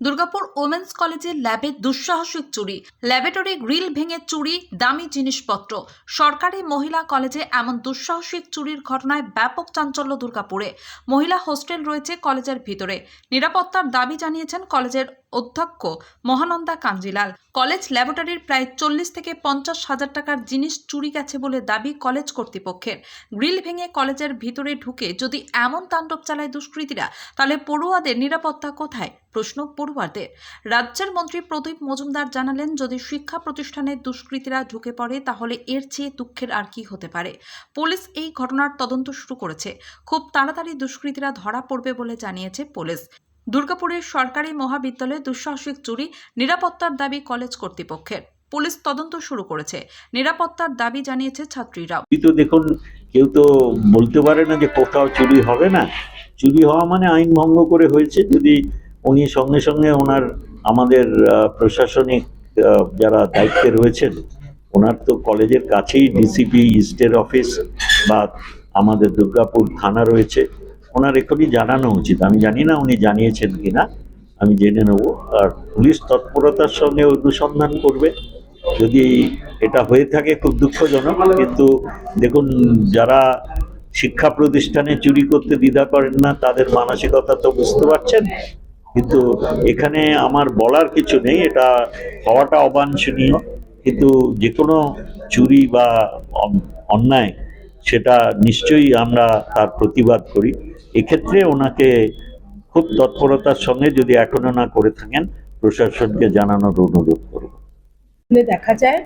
Durgapur women's কলেজের ল্যাবে দুঃসাহসিক চুরি, ল্যাবরেটরি গ্রিল ভেঙে চুরি দামি জিনিসপত্র। সরকারি মহিলা কলেজে এমন দুঃসাহসিক চুরির ঘটনায় ব্যাপক চাঞ্চল্য দুর্গাপুরে। মহিলা হোস্টেল রয়েছে কলেজের ভিতরে। নিরাপত্তার দাবি জানিয়েছেন কলেজের অধ্যক্ষ মহানন্দা কাঞ্জিলাল। কলেজ ল্যাবরেটরির প্রায় 40 থেকে 50 হাজার টাকার জিনিস চুরি গেছে বলে দাবি কলেজ কর্তৃপক্ষের। গ্রিল ভেঙে কলেজের ভিতরে ঢুকে যদি এমন তাণ্ডব চালায় দুষ্কৃতীরা, তাহলে পড়ুয়াদের নিরাপত্তা কোথায়? প্রশ্ন পড়ুয়াদের। রাজ্যের মন্ত্রী প্রদীপ মজুমদার জানালেন, যদি শিক্ষা প্রতিষ্ঠানে দুষ্কৃতীরা ঢুকে পড়ে তাহলে এর চেয়ে দুঃখের আর কি হতে পারে। পুলিশ এই ঘটনার তদন্ত শুরু করেছে। খুব তাড়াতাড়ি দুষ্কৃতীরা ধরা পড়বে বলে জানিয়েছে পুলিশ। দুর্গাপুরের সরকারি মহাবিদ্যালয়ে দুঃসাহসিক চুরি, নিরাপত্তার দাবি কলেজ কর্তৃপক্ষের। পুলিশ তদন্ত শুরু করেছে। নিরাপত্তার দাবি জানিয়েছে ছাত্রীরাও। তো দেখুন, কেউ তো বলতে পারে না যে কোথাও চুরি হবে না। চুরি হওয়া মানে আইন ভঙ্গ করে হয়েছে। যদি উনি সঙ্গে সঙ্গে ওনার আমাদের প্রশাসনিক যারা দায়িত্বে রয়েছেন, ওনার তো কলেজের কাছেই ডিসিপি ইস্টের অফিস বা আমাদের দুর্গাপুর থানা রয়েছে, ওনার এখনই জানানো উচিত। আমি জানি না উনি জানিয়েছেন কিনা, আমি জেনে নেব। আর পুলিশ তৎপরতার সঙ্গে অনুসন্ধান করবে। যদি এটা হয়ে থাকে খুব দুঃখজনক, কিন্তু দেখুন, যারা শিক্ষা প্রতিষ্ঠানে চুরি করতে দ্বিধা করেন না তাদের মানসিকতা তো বুঝতে পারছেন। কিন্তু এখানে আমার বলার কিছু নেই, এটা হওয়াটা অবাঞ্ছনীয়। কিন্তু যে কোনো চুরি বা অন্যায়, সেটা নিশ্চয়ই আমরা তার প্রতিবাদ করি। এক্ষেত্রে ওনাকে খুব তৎপরতার সঙ্গে, যদি এখনো না করে থাকেন, প্রশাসনকে জানানোর অনুরোধ করব। দেখা যায়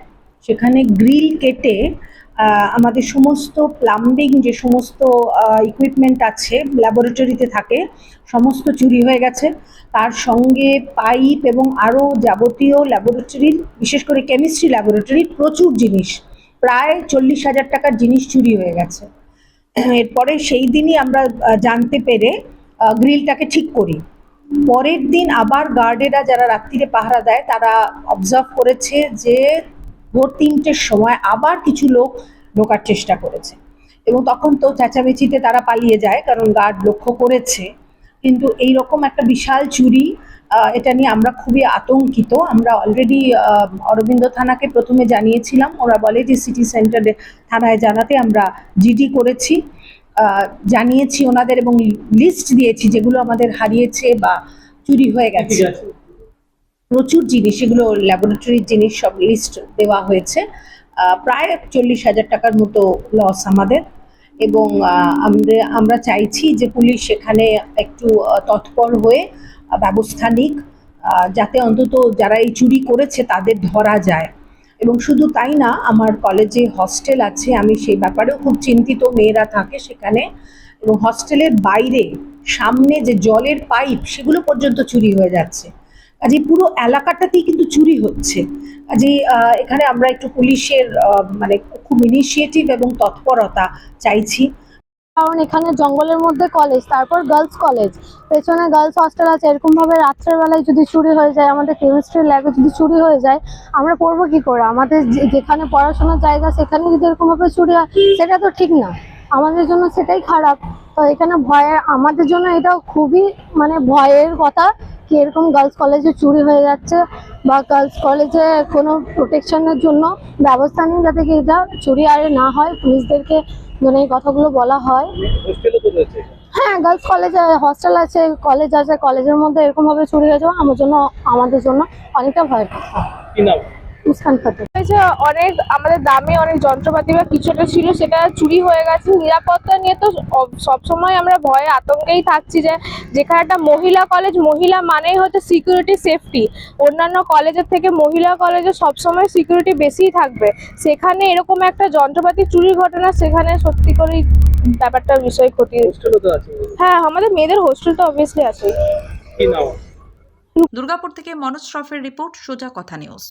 সেখানে গ্রিল কেটে আমাদের সমস্ত প্লাম্বিং যে সমস্ত ইকুইপমেন্ট আছে ল্যাবরেটরিতে থাকে সমস্ত চুরি হয়ে গেছে। তার সঙ্গে পাইপ এবং আরও যাবতীয় ল্যাবরেটরির, বিশেষ করে কেমিস্ট্রি ল্যাবরেটরির প্রচুর জিনিস, প্রায় 40,000 টাকার জিনিস চুরি হয়ে গেছে। এরপরে সেই দিনই আমরা জানতে পেরে গ্রিলটাকে ঠিক করি। পরের দিন আবার গার্ডেরা যারা রাত্রিরে পাহারা দেয় তারা অবজার্ভ করেছে যে ভোর 3টের সময় আবার কিছু লোক ঢোকার চেষ্টা করেছে, এবং তখন তো চেঁচামেচিতে তারা পালিয়ে যায়, কারণ গার্ড লক্ষ্য করেছে। কিন্তু এই রকম একটা বিশাল চুরি, এটা নিয়ে আমরা খুবই আতঙ্কিত। আমরা অলরেডি অরবিন্দ থানাকে প্রথমে জানিয়েছিলাম, ওরা বলে যে সিটি সেন্টারে থানায় জানাতে আমরা জিডি করেছি, জানিয়েছি ওনাদের, এবং লিস্ট দিয়েছি যেগুলো আমাদের হারিয়েছে বা চুরি হয়ে গেছে। প্রচুর জিনিস, এগুলো ল্যাবরেটরির জিনিস, সব লিস্ট দেওয়া হয়েছে। প্রায় 40,000 টাকার মতো লস আমাদের, এবং আমরা চাইছি যে পুলিশ সেখানে একটু তৎপর হয়ে ব্যবস্থা নিক, যাতে অন্তত যারা এই চুরি করেছে তাদের ধরা যায়। এবং শুধু তাই না, আমার কলেজে হস্টেল আছে, আমি সেই ব্যাপারেও খুব চিন্তিত। মেয়েরা থাকে সেখানে, এবং হস্টেলের বাইরে সামনে যে জলের পাইপ সেগুলো পর্যন্ত চুরি হয়ে যাচ্ছে। কাজে পুরো এলাকাটাতেই কিন্তু চুরি হচ্ছে। কাজে এখানে আমরা একটু পুলিশের মানে খুব ইনিশিয়েটিভ এবং তৎপরতা চাইছি। কারণ এখানে জঙ্গলের মধ্যে কলেজ, তারপর গার্লস কলেজ, পেছনে গার্লস হস্টেল আছে। এরকম ভাবে রাত্রের বেলায় যদি চুরি হয়ে যায়, আমাদের কেমিস্ট্রি ল্যাবে যদি চুরি হয়ে যায়, আমরা পড়বো কি করে? আমাদের যেখানে পড়াশোনার জায়গা সেখানে যদি এরকম ভাবে চুরি হয়, সেটা তো ঠিক না, আমাদের জন্য সেটাই খারাপ। তো এখানে ভয়ের, আমাদের জন্য এটাও খুবই মানে ভয়ের কথা কি এরকম গার্লস কলেজে চুরি হয়ে যাচ্ছে, বা গার্লস কলেজে কোনো প্রোটেকশনের জন্য ব্যবস্থা নেই যাতে কি এটা চুরি আর না হয়। পুলিশদেরকে যেন এই কথাগুলো বলা হয়। হ্যাঁ, গার্লস কলেজে হস্টেল আছে, কলেজ আছে, কলেজের মধ্যে এরকম ভাবে চুরি হয়ে যাওয়া আমাদের জন্য অনেকটা ভয়ের কথা। অনেক আমাদের দামি অনেক যন্ত্রপাতি বা কিছু একটা ছিল, সেটা চুরি হয়ে গেছে। নিরাপত্তা নিয়ে তো সবসময় আমরা ভয়ে আতঙ্কেই থাকছি, যে যেখানে একটা মহিলা কলেজ, মহিলা মানেই হচ্ছে সিকিউরিটি, সেফটি। অন্যান্য কলেজের থেকে মহিলা কলেজে সবসময় সিকিউরিটি বেশিই থাকবে, সেখানে এরকম একটা যন্ত্রপাতি চুরির ঘটনা, সেখানে সত্যি করেই ব্যাপারটা বিষয় ক্ষতি। হ্যাঁ, আমাদের মেয়েদের হোস্টেল তো অবভিয়াসলি আছে। দুর্গাপুর থেকে মনোজ শ্রফের রিপোর্ট, সোজা কথা নিউজ।